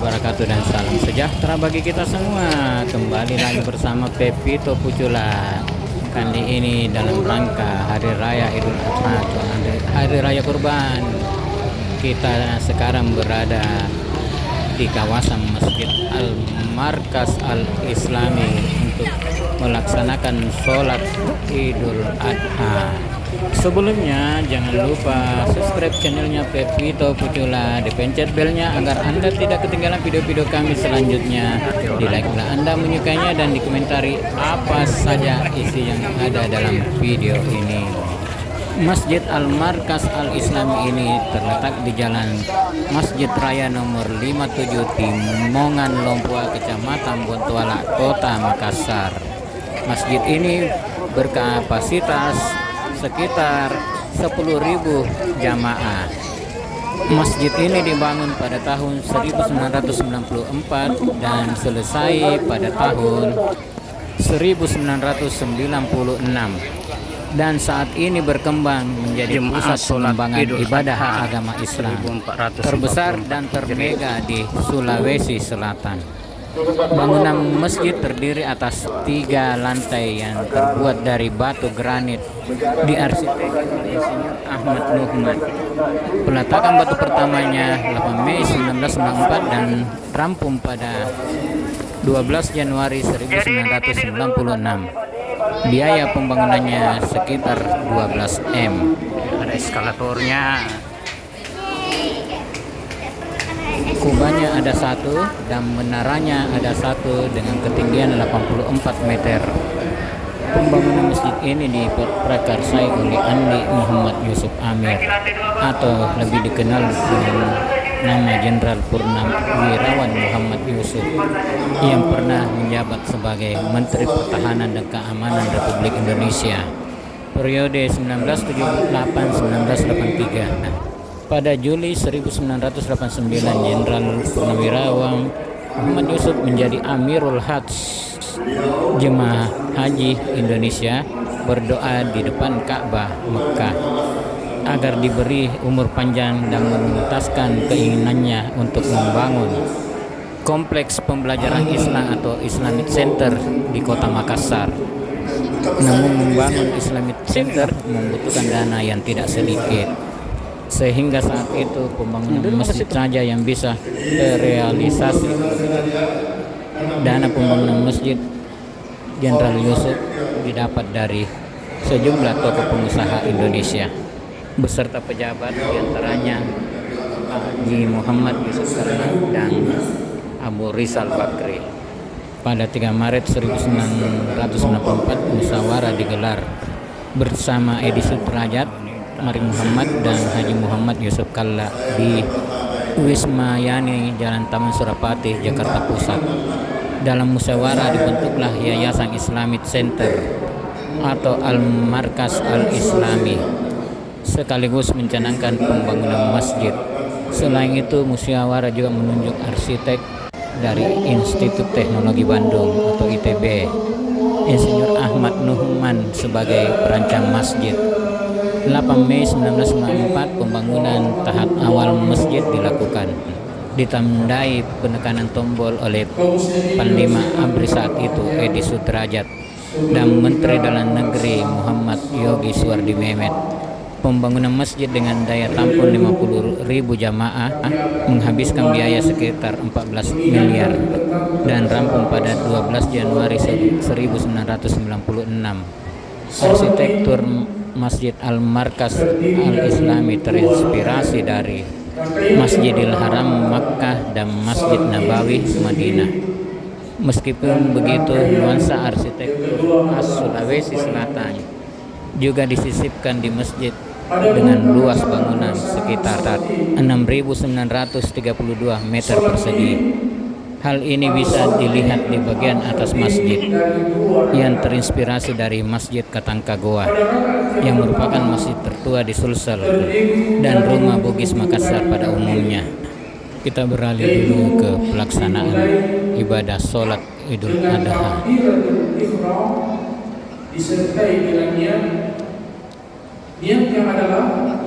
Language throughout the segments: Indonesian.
wabarakatuh dan salam sejahtera bagi kita semua. Kembali lagi bersama Pepito Pucula. Kali ini dalam rangka Hari Raya Idul Adha atau Hari Raya Kurban. Kita sekarang berada di kawasan Masjid Al-Markas Al-Islami untuk melaksanakan sholat Idul Adha. Sebelumnya jangan lupa subscribe channelnya Pepito Pucula, dipencet belnya agar Anda tidak ketinggalan video-video kami selanjutnya. Di like bila Anda menyukainya dan dikomentari apa saja isi yang ada dalam video ini. Masjid Al-Markas Al-Islami ini terletak di Jalan Masjid Raya nomor 57 di Mongan Lompoa, Kecamatan Bontoala, Kota Makassar. Masjid ini berkapasitas sekitar 10.000 jamaah. Masjid ini dibangun pada tahun 1994 dan selesai pada tahun 1996 dan saat ini berkembang menjadi pusat pengembangan ibadah agama Islam terbesar dan termega di Sulawesi Selatan. Bangunan masjid terdiri atas 3 lantai yang terbuat dari batu granit, diarsiteki oleh Insinyur Ahmad Nuhman. Peletakan batu pertamanya 8 Mei 1994 dan rampung pada 12 Januari 1996. Biaya pembangunannya sekitar 12 M. Ada eskalatornya. Kubahnya ada 1 dan menaranya ada 1 dengan ketinggian 84 meter. Pembangunan masjid ini diprakarsai oleh Andi Muhammad Yusuf Amir atau lebih dikenal dengan nama Jenderal Purnawirawan Muhammad Yusuf yang pernah menjabat sebagai Menteri Pertahanan dan Keamanan Republik Indonesia periode 1978-1983. Pada Juli 1989, Jenderal Purnawirawan Muhammad Yusuf menjadi Amirul Hajj. Jemaah Haji Indonesia berdoa di depan Ka'bah Mekah agar diberi umur panjang dan menuntaskan keinginannya untuk membangun kompleks pembelajaran Islam atau Islamic Center di Kota Makassar. Namun membangun Islamic Center membutuhkan dana yang tidak sedikit. Sehingga saat itu pembangunan masjid saja yang bisa terrealisasi. Dana pembangunan masjid Jenderal Yusuf didapat dari sejumlah tokoh pengusaha Indonesia beserta pejabat, diantaranya Haji Muhammad Yusuf Karna dan Abu Rizal Bakri. Pada 3 Maret 1994 musyawarah digelar bersama Edi Sudrajat, Mari Muhammad dan Haji Muhammad Yusuf Kalla di Wisma Yani, Jalan Taman Surapati, Jakarta Pusat. Dalam musyawarah dibentuklah Yayasan Islamic Center atau Al-Markas Al-Islami sekaligus mencanangkan pembangunan masjid. Selain itu, musyawarah juga menunjuk arsitek dari Institut Teknologi Bandung atau ITB, Insinyur Ahmad Nuhman sebagai perancang masjid. 8 Mei 1994 pembangunan tahap awal masjid dilakukan, ditandai penekanan tombol oleh Panglima ABRI saat itu Edi Sudrajat dan Menteri Dalam Negeri Muhammad Yogi Suwardi Mehmet. Pembangunan masjid dengan daya tampung 50.000 jamaah menghabiskan biaya sekitar 14 miliar dan rampung pada 12 Januari 1996. Arsitektur Masjid Al-Markas Al-Islami terinspirasi dari Masjidil Haram Makkah dan Masjid Nabawi Madinah. Meskipun begitu, nuansa arsitektur khas Sulawesi Selatan juga disisipkan di masjid dengan luas bangunan sekitar 6.932 meter persegi. Hal ini bisa dilihat di bagian atas masjid yang terinspirasi dari Masjid Katangka Goa yang merupakan masjid tertua di Sulsel dan rumah Bugis Makassar pada umumnya. Kita beralih dulu ke pelaksanaan ibadah sholat Idul Adha. Disertai dengan niat yang adalah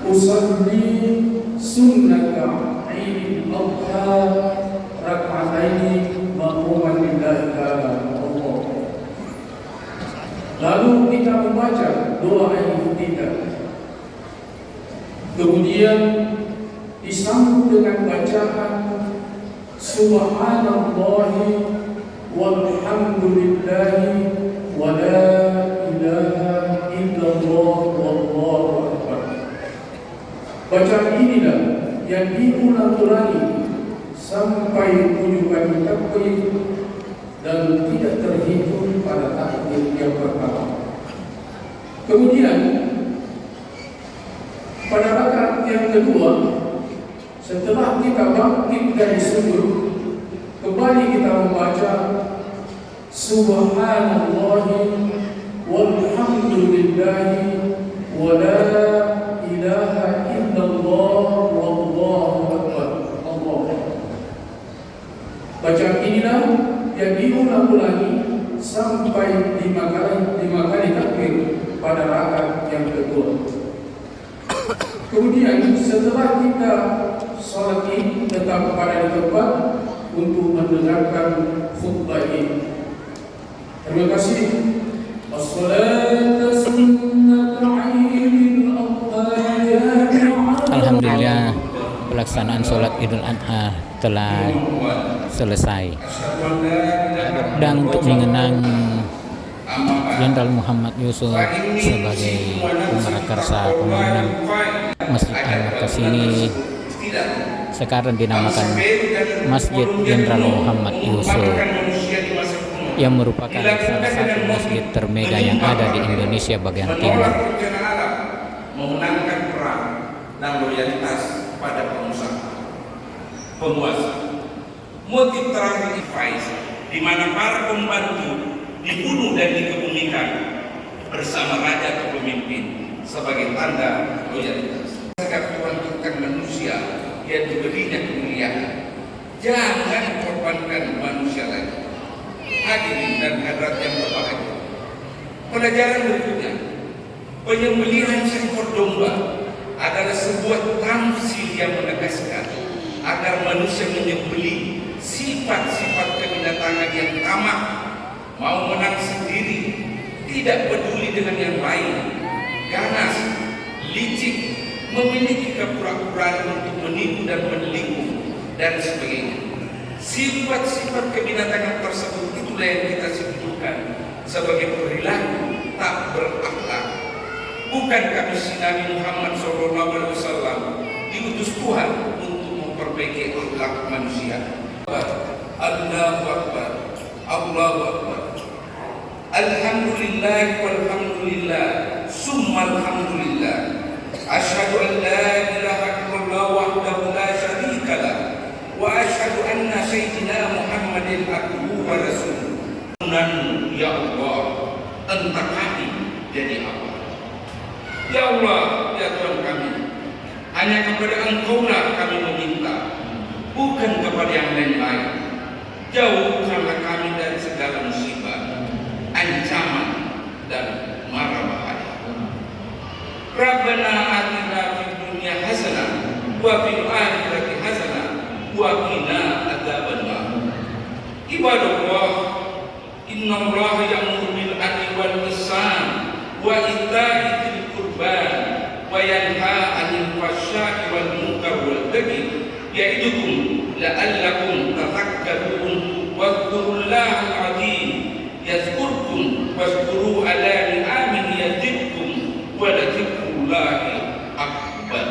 usalli sunnata Eid al-Adha rak'ataini ma'muman lillahi ta'ala. Lalu kita membaca doa Iftitah. Kemudian disambung dengan bacaan Subhanallahi walhamdulillahi wa la ilaha illallah wallahu akbar. Bacaan inilah yang diulang-ulangi sampai 7 kali takbir dan tidak terhitung pada takbir yang pertama. Kemudian pada rakaat yang kedua, setelah kita bangkit dari sujud, kembali kita membaca Subhanallahi walhamdulillahi wa la ilaha illallah wallahu akbar. Bacaan inilah yang diulang-ulangi sampai 5 kali takbir pada rakaat yang kedua. Kemudian setelah kita sholat Id, tetap pada tempat untuk mendengarkan khutbah ini. Terima kasih. Alhamdulillah, pelaksanaan sholat Idul Adha telah selesai. Dan untuk mengenang Jenderal Muhammad Yusuf sebagai pemerakarsa pembangunan Masjid Al-Markas ini sekarang dinamakan Masjid Jenderal Muhammad Yusuf, yang merupakan salah satu masjid termega yang ada di Indonesia bagian timur. Memenangkan perang dan loyalitas pada penguasa. Motif terakhir Faiz, di mana para pembantu dibunuh dan dikebumikan bersama raja atau pemimpin sebagai tanda loyalitas. Agar Tuhan bukan manusia yang diberinya kemuliaan. Jangan korbankan manusia lagi. Hadirin dan hadirat yang berbahagia. Pelajaran berikutnya, penyembelihan seekor domba adalah sebuah tamsil yang menegaskan agar manusia menyembelih sifat-sifat kebinatangan yang tamak, mau menang sendiri, tidak peduli dengan yang lain, ganas, licik, memiliki kepura-puraan untuk menipu dan menelikung, dan sebagainya. Sifat-sifat kebinatangan tersebut itulah yang kita sebutkan sebagai perilaku tak berakhlak. Bukankah misi Nabi Muhammad SAW diutus Tuhan untuk memperbaiki akhlak manusia? Allahu Akbar, Allahu Akbar. Alhamdulillah walhamdulillah, summa alhamdulillah. Asyhadu an la ilaha illallah wahdahu la syarika lah, wa asyhadu anna sayyidina Muhammadin abduhu wa rasuluh. Ya Allah, entah kami jadi apa. Ya Allah, ya Tuhan kami, hanya kepada Engkau-lah kami meminta, bukan kepada yang lain-lain. Jauhkanlah kami dari segala musibah, ancaman, dan mara bahaya. Rabbana atina fid dunya hasanah wa fil akhirati hasanah wa qina adzabannar. Ibadallah, innallaha ya'muru bil adli wal ihsan wa ita'i dzil qurba wa yanha 'anil fahsya'i wal munkar wal baghi ya'idukum la'allakum tadhakkarun wadhkurullahal 'azim yazkurkum washkuru 'ala ni'amihi yazidkum wa la dzikrullahi akbar.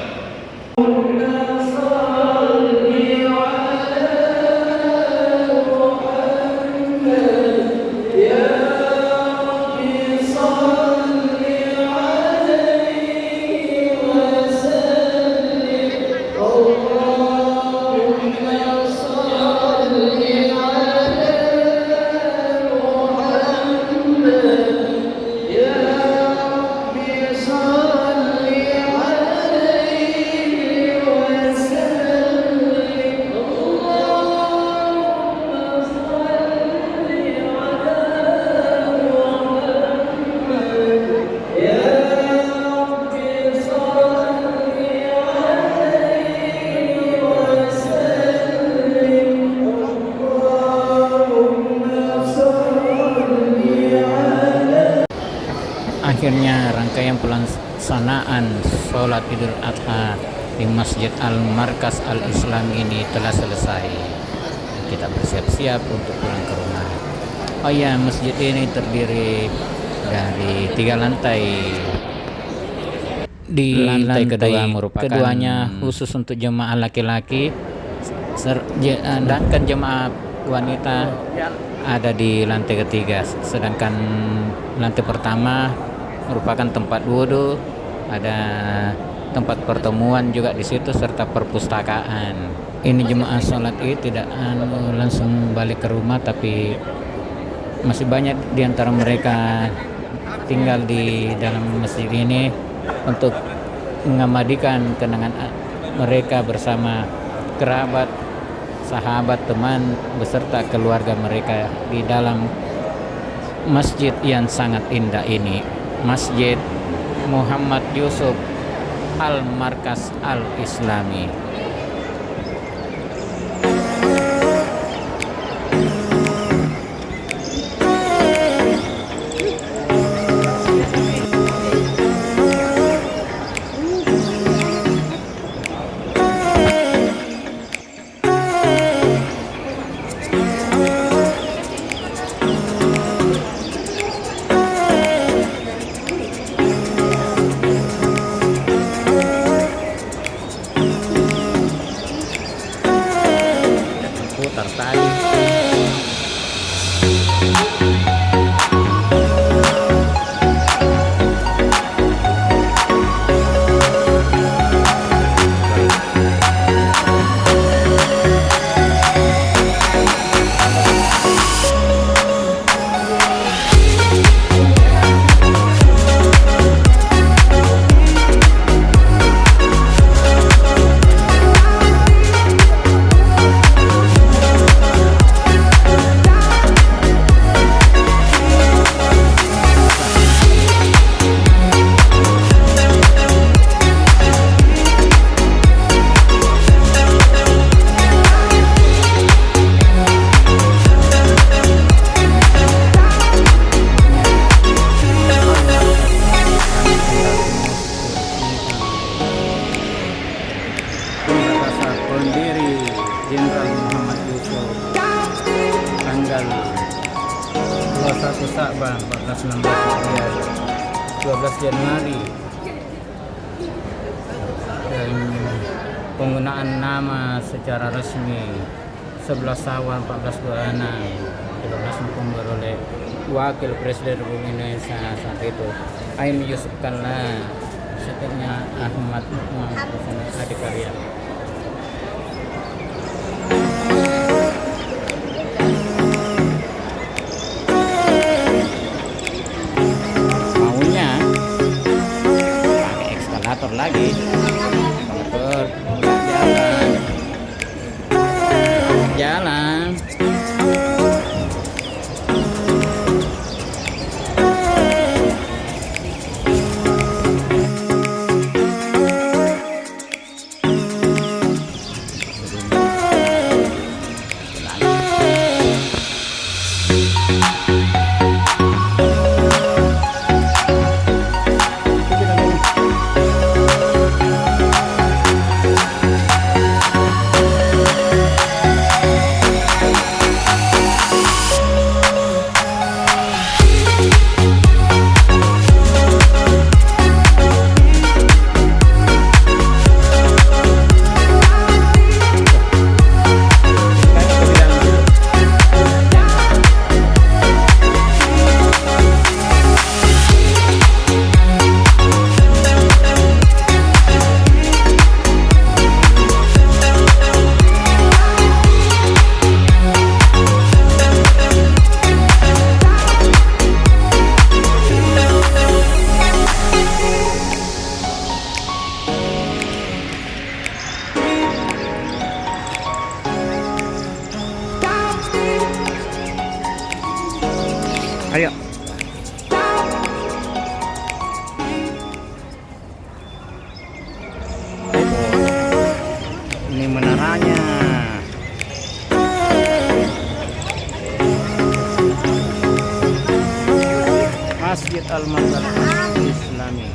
pelaksanaan sholat Idul Adha di Masjid Al-Markas Al-Islam ini telah selesai. Kita bersiap-siap untuk pulang ke rumah. Oh ya, masjid ini terdiri dari 3 lantai. Di lantai kedua merupakan keduanya khusus untuk jemaah laki-laki, sedangkan jemaah wanita ada di lantai ketiga. Sedangkan lantai pertama merupakan tempat wudhu, ada tempat pertemuan juga di situ serta perpustakaan. Ini jemaah sholat Id tidak langsung balik ke rumah, tapi masih banyak di antara mereka tinggal di dalam masjid ini untuk mengabadikan kenangan mereka bersama kerabat, sahabat, teman beserta keluarga mereka di dalam masjid yang sangat indah ini, Masjid Muhammad Yusuf Al-Markas Al-Islami. Putar tali. Pendiri Jenderal Muhammad Yusuf, tanggal 21 Sya'ban 1416 12 Januari, dan penggunaan nama secara resmi 11 Syawal 1426 dilaksanakan oleh Wakil Presiden Republik Indonesia saat itu Aim Yusuf Kalla, setelahnya Ahmad Muhammad Adikarya. Maunya pakai ekskavator lagi, ekskavator jalan. Ayo. Ini menaranya. Masjid Al-Markas Al-Islami.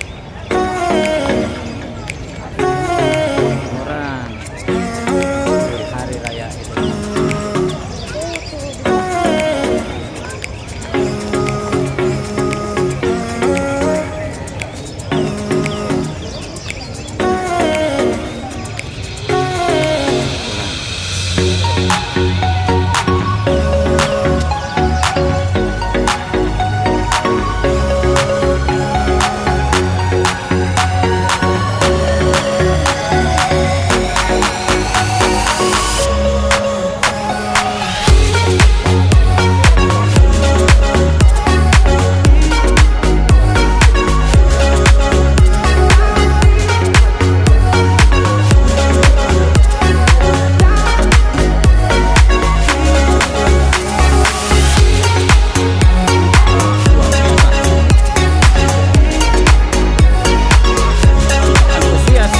Antusias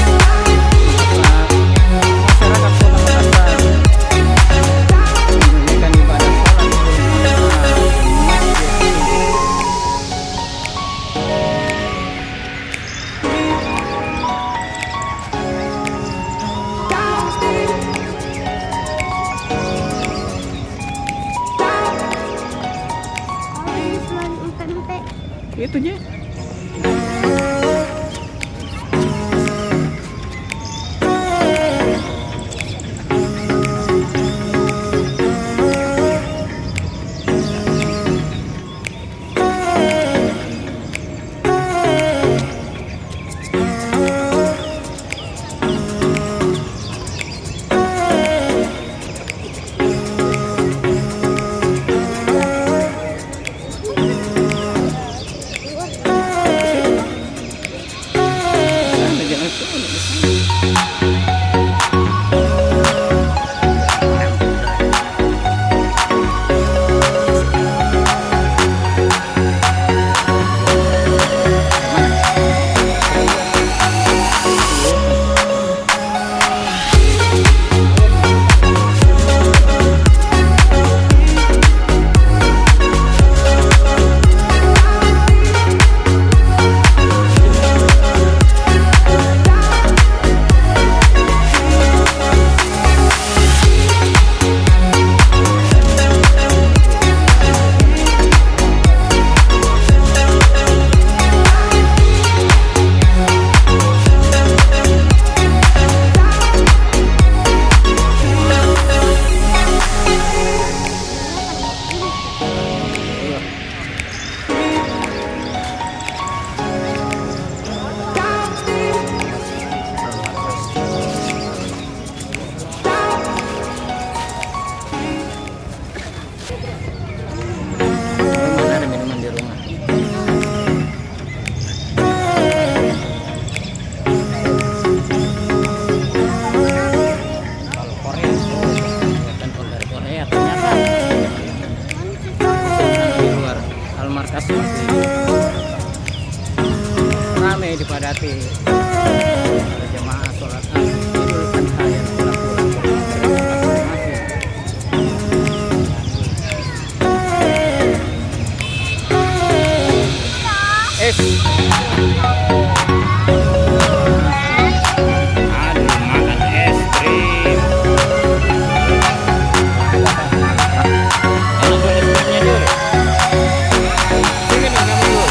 masyarakat Kota Makassar menunaikan ibadah sholat Idul Adha di Masjid. Itu aja. Jangan sholat. Mana ada minuman di rumah? Kalau Korea tuh kelihatan kalau dari Korea ternyata di luar Almarkas masih ramai dipadati para jemaah sholat Idul Adha yang pulang ke masing-masing. Aduh, makan es krim. Enak tuh es krimnya dulu. Sini nih kamu dulu.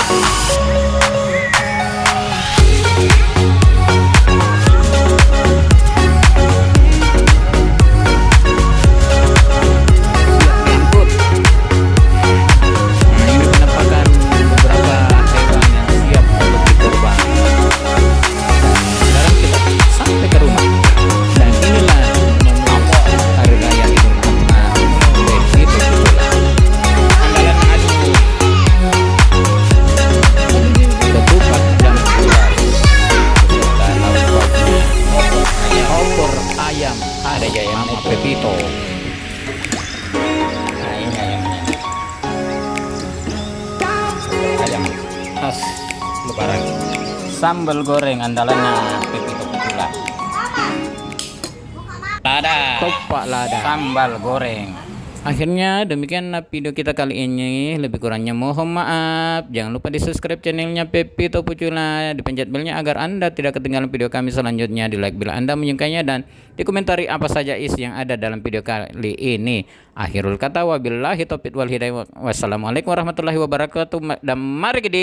khas Lebaran. Sambal goreng andalannya Pepito Pucula. Lada. Topak lada. Sambal goreng. Akhirnya demikian video kita kali ini. Lebih kurangnya mohon maaf. Jangan lupa di subscribe channelnya Pepito Pucula, dipencet belnya agar Anda tidak ketinggalan video kami selanjutnya. Di like bila Anda menyukainya dan dikomentari apa saja isi yang ada dalam video kali ini. Akhirul kata wabillahi taufiq wal hidayah. Wassalamualaikum warahmatullahi wabarakatuh. Dan mari kita